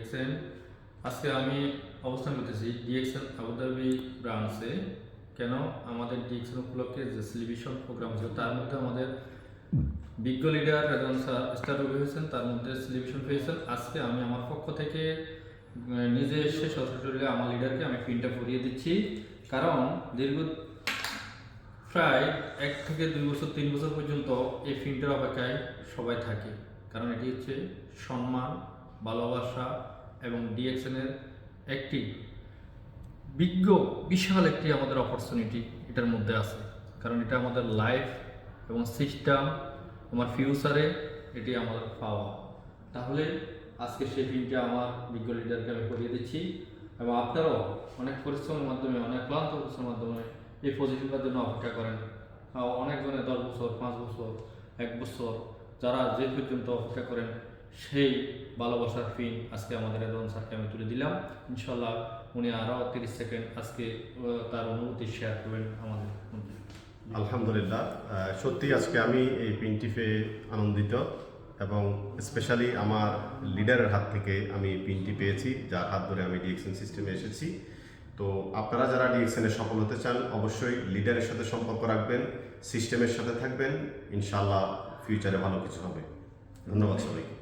DXN. আজকে আমি অবস্থান করতেছি ডিএক্সএন আবুধাবি ব্রাঞ্চে। কেন আমাদের ডিএক্সএন উপলক্ষে যে সেলিব্রেশন প্রোগ্রাম ছিল তার মধ্যে আমাদের বিজ্ঞ লিডার রেজন স্যার স্টার হয়েছেন, তার মধ্যে সেলিব্রেশন হয়েছেন। আজকে আমি আমার পক্ষ থেকে নিজে এসে সরাসরি আমার লিডারকে আমি পিনটা পরিয়ে দিচ্ছি, কারণ দীর্ঘ প্রায় 1 থেকে 2 বছর 3 বছর পর্যন্ত এই ফিল্মটার অপেক্ষায় সবাই থাকে, কারণ এটি হচ্ছে সম্মান, ভালোবাসা এবং ডিএক্সএনের একটি বিশাল একটি আমাদের অপরচুনিটি এটার মধ্যে আছে, কারণ এটা আমাদের লাইফ এবং সিস্টেম, আমার ফিউচারে এটি আমাদের পাওয়া। তাহলে আজকে সেই ফিল্মটা আমার বিজ্ঞ লিডারকে আমি করিয়ে দিচ্ছি, এবং আপনারাও অনেক পরিশ্রমের মাধ্যমে, অনেক ক্লান্ত পরিশ্রমের মাধ্যমে এই পজিশনটার জন্য অপেক্ষা করেন। অনেকজনে 10 বছর, 5 বছর, 1 বছর, যারা যে পর্যন্ত অপেক্ষা করেন, সেই ভালোবাসার ফিন আজকে আমাদের রেজন স্যারকে আমি তুলে দিলাম। ইনশাল্লাহ উনি আরও 30 সেকেন্ড আজকে তার অনুভূতি শেয়ার করবেন আমাদের মধ্যে। আলহামদুলিল্লাহ, সত্যি আজকে আমি এই পিনটি পেয়ে আনন্দিত, এবং স্পেশালি আমার লিডারের হাত থেকে আমি পিনটি পেয়েছি, যার হাত ধরে আমি ডিএক্সএন সিস্টেমে এসেছি। তো আপনারা যারা ডিএক্সএনে সফল হতে চান, অবশ্যই লিডারের সাথে সম্পর্ক রাখবেন, সিস্টেমের সাথে থাকবেন, ইনশাআল্লাহ ফিউচারে ভালো কিছু হবে। ধন্যবাদ সবাইকে।